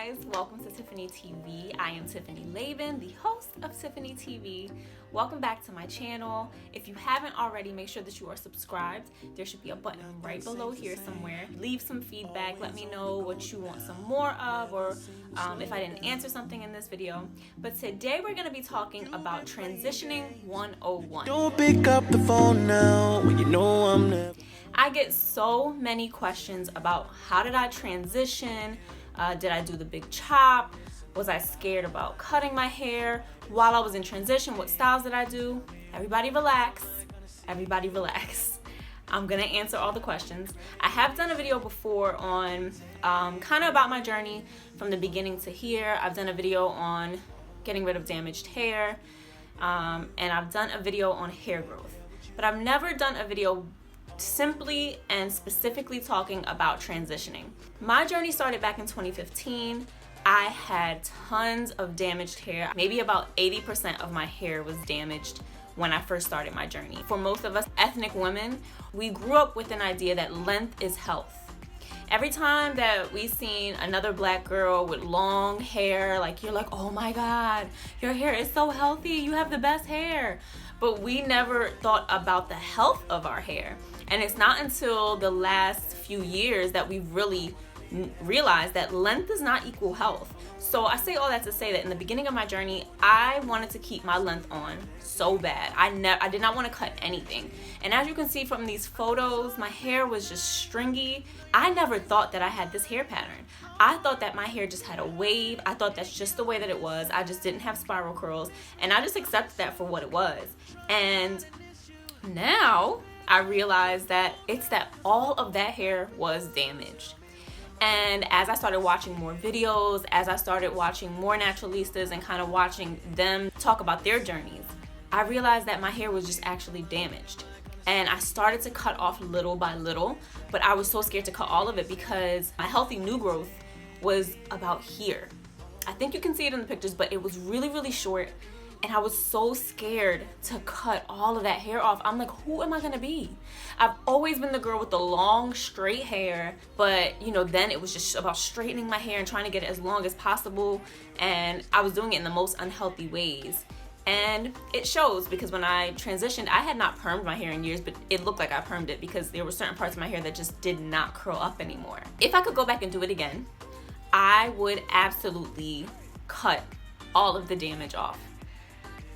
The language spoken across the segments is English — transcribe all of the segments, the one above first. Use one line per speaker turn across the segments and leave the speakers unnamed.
guys, welcome to Tiffany TV. I am Tiffany Laban, the host of Tiffany TV. Welcome back to my channel. If you haven't already, make sure that you are subscribed. There should be a button right below here somewhere. Leave some feedback, let me know what you want some more of, or if I didn't answer something in this video. But today we're going to be talking about transitioning 101.
Don't pick up the phone now when you know I'm never.
I get so many questions about how did I transition? Did I do the big chop? Was I scared about cutting my hair? While I was in transition, what styles did I do? Everybody relax. Everybody relax. I'm gonna answer all the questions. I have done a video before on kind of about my journey from the beginning to here. I've done a video on getting rid of damaged hair, and I've done a video on hair growth. But I've never done a video simply and specifically talking about transitioning. My journey started back in 2015. I had tons of damaged hair. Maybe about 80% of my hair was damaged when I first started my journey. For most of us ethnic women, we grew up with an idea that length is health. Every time that we seen another black girl with long hair, like you're like, oh my God, your hair is so healthy, you have the best hair. But we never thought about the health of our hair. And it's not until the last few years that we've really realized that length does not equal health. So I say all that to say that in the beginning of my journey, I wanted to keep my length on so bad. I did not want to cut anything. And as you can see from these photos, my hair was just stringy. I never thought that I had this hair pattern. I thought that my hair just had a wave. I thought that's just the way that it was. I just didn't have spiral curls. And I just accepted that for what it was. And now I realized that it's that all of that hair was damaged. And as I started watching more videos, as I started watching more naturalistas and kind of watching them talk about their journeys, I realized that my hair was just actually damaged. And I started to cut off little by little, but I was so scared to cut all of it because my healthy new growth was about here. I think you can see it in the pictures, but it was really, really short. And I was so scared to cut all of that hair off. I'm like, who am I gonna be? I've always been the girl with the long, straight hair, but you know, then it was just about straightening my hair and trying to get it as long as possible. And I was doing it in the most unhealthy ways. And it shows because when I transitioned, I had not permed my hair in years, but it looked like I permed it because there were certain parts of my hair that just did not curl up anymore. If I could go back and do it again, I would absolutely cut all of the damage off.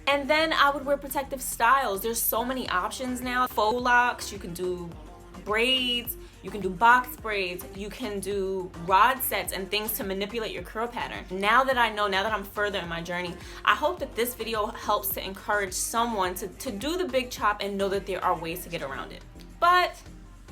And then I would wear protective styles. There's so many options now. Faux locks, you can do braids, you can do box braids, you can do rod sets and things to manipulate your curl pattern. Now that I know, now that I'm further in my journey, I hope that this video helps to encourage someone to do the big chop and know that there are ways to get around it. But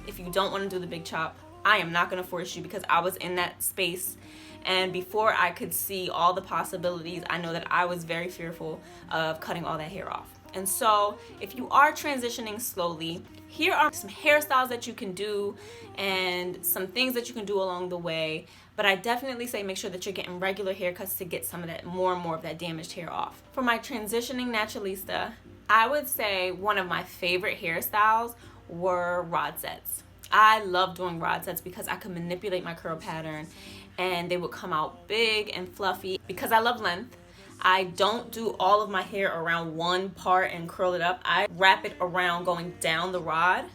if you don't want to do the big chop, I am not going to force you because I was in that space. And before I could see all the possibilities, I know that I was very fearful of cutting all that hair off. And so if you are transitioning slowly, here are some hairstyles that you can do and some things that you can do along the way. But I definitely say make sure that you're getting regular haircuts to get some of that, more and more of that damaged hair off. For my transitioning naturalista, I would say one of my favorite hairstyles were rod sets. I love doing rod sets because I could manipulate my curl pattern and they would come out big and fluffy. Because I love length, I don't do all of my hair around one part and curl it up. I wrap it around going down the rod,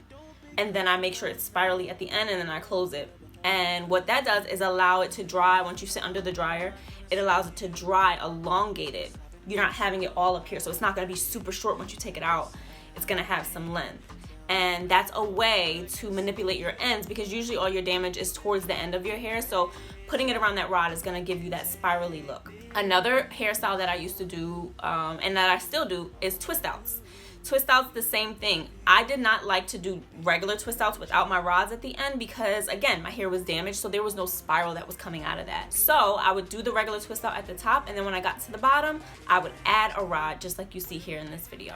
and then I make sure it's spirally at the end, and then I close it. And what that does is allow it to dry. Once you sit under the dryer, it allows it to dry elongated. You're not having it all up here, so it's not gonna be super short once you take it out. It's gonna have some length. And that's a way to manipulate your ends because usually all your damage is towards the end of your hair. So putting it around that rod is gonna give you that spirally look. Another hairstyle that I used to do and that I still do is twist outs. Twist outs, the same thing. I did not like to do regular twist outs without my rods at the end because again, my hair was damaged, so there was no spiral that was coming out of that. So I would do the regular twist out at the top, and then when I got to the bottom, I would add a rod just like you see here in this video.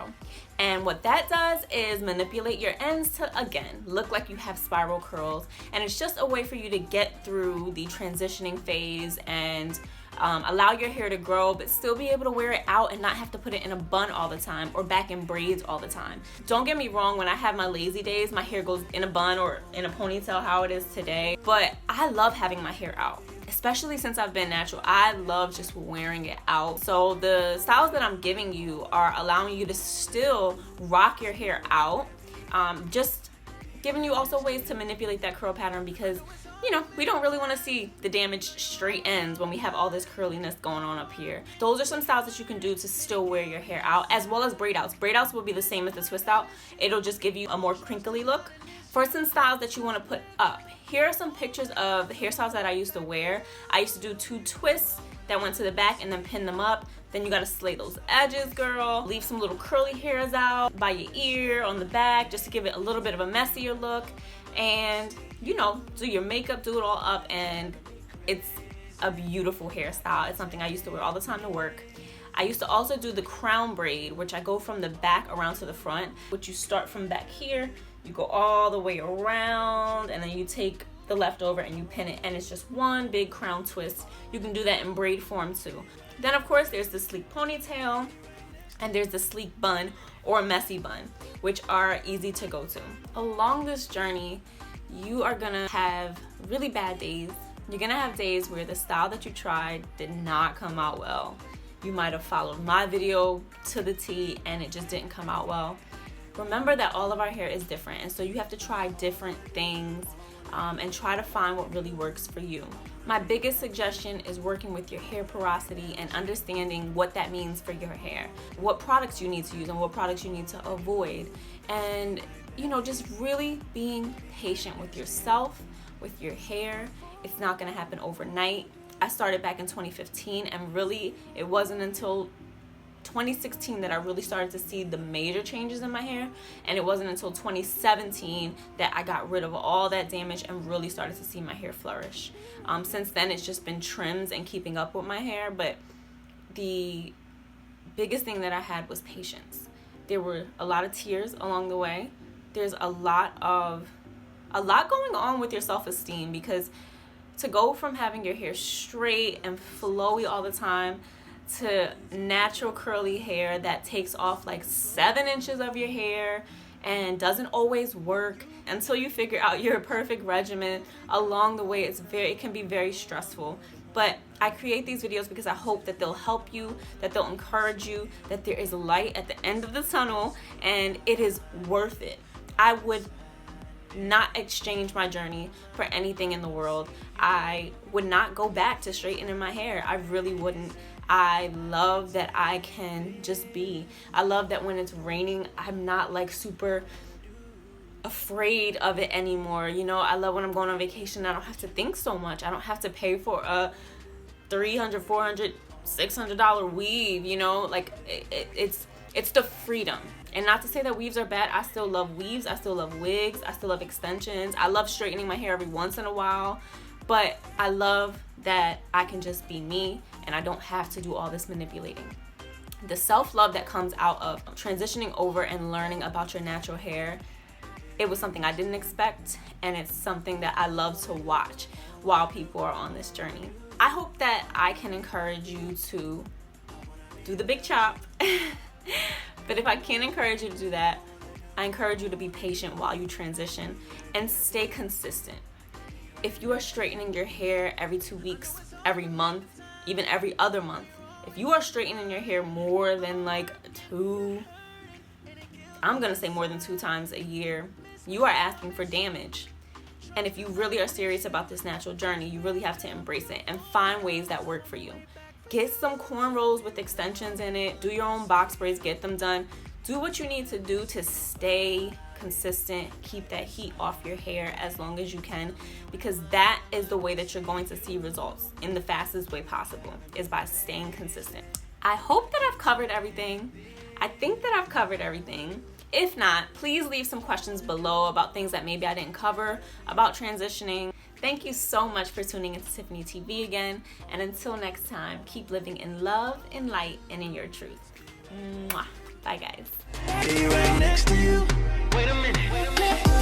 And what that does is manipulate your ends to, again, look like you have spiral curls. And it's just a way for you to get through the transitioning phase and allow your hair to grow but still be able to wear it out and not have to put it in a bun all the time or back in braids all the time. Don't get me wrong, when I have my lazy days, my hair goes in a bun or in a ponytail, how it is today, but I love having my hair out, especially since I've been natural, I love just wearing it out. So the styles that I'm giving you are allowing you to still rock your hair out, just giving you also ways to manipulate that curl pattern, because you know, we don't really want to see the damaged straight ends when we have all this curliness going on up here. Those are some styles that you can do to still wear your hair out, as well as braid outs. Braid outs will be the same as the twist out. It'll just give you a more crinkly look. For some styles that you want to put up, here are some pictures of the hairstyles that I used to wear. I used to do 2 twists that went to the back and then pin them up. Then you gotta slay those edges, girl. Leave some little curly hairs out by your ear, on the back, just to give it a little bit of a messier look. And you know, do your makeup, do it all up, and it's a beautiful hairstyle. It's something I used to wear all the time to work. I used to also do the crown braid, which I go from the back around to the front, which you start from back here, you go all the way around, and then you take the leftover and you pin it, and it's just one big crown twist. You can do that in braid form too. Then of course there's the sleek ponytail, and there's the sleek bun or messy bun, which are easy to go to. Along this journey, you are gonna have really bad days. You're gonna have days where the style that you tried did not come out well. You might have followed my video to the T and it just didn't come out well. Remember that all of our hair is different, and so you have to try different things and try to find what really works for you. My biggest suggestion is working with your hair porosity and understanding what that means for your hair, what products you need to use and what products you need to avoid, and you know, just really being patient with yourself, with your hair. It's not gonna happen overnight. I started back in 2015, and really it wasn't until 2016 that I really started to see the major changes in my hair, and it wasn't until 2017 that I got rid of all that damage and really started to see my hair flourish. Since then it's just been trims and keeping up with my hair, but the biggest thing that I had was patience. There were a lot of tears along the way. There's a lot going on with your self-esteem, because to go from having your hair straight and flowy all the time to natural curly hair that takes off like 7 inches of your hair and doesn't always work until you figure out your perfect regimen, along the way it can be very stressful. But I create these videos because I hope that they'll help you, that they'll encourage you, that there is light at the end of the tunnel, and it is worth it. I would not exchange my journey for anything in the world. I would not go back to straightening my hair. I really wouldn't. I love that I can just be. I love that when it's raining, I'm not like super afraid of it anymore. You know, I love when I'm going on vacation, I don't have to think so much. I don't have to pay for a $300, $400, $600 weave, you know, like it's the freedom. And not to say that weaves are bad. I still love weaves. I still love wigs. I still love extensions. I love straightening my hair every once in a while. But I love that I can just be me and I don't have to do all this manipulating. The self-love that comes out of transitioning over and learning about your natural hair, it was something I didn't expect, and it's something that I love to watch while people are on this journey. I hope that I can encourage you to do the big chop. But if I can't encourage you to do that, I encourage you to be patient while you transition and stay consistent. If you are straightening your hair every 2 weeks, every month, even every other month, if you are straightening your hair more than like I'm gonna say more than 2 times a year, you are asking for damage. And if you really are serious about this natural journey, you really have to embrace it and find ways that work for you. Get some cornrows with extensions in it. Do your own box braids. Get them done. Do what you need to do to stay consistent. Keep that heat off your hair as long as you can, because that is the way that you're going to see results in the fastest way possible, is by staying consistent. I hope that I've covered everything. I think that I've covered everything. If not, please leave some questions below about things that maybe I didn't cover about transitioning. Thank you so much for tuning into Tiffany TV again. And until next time, keep living in love, in light, and in your truth. Mwah. Bye, guys.
Be right next to you. Wait a minute.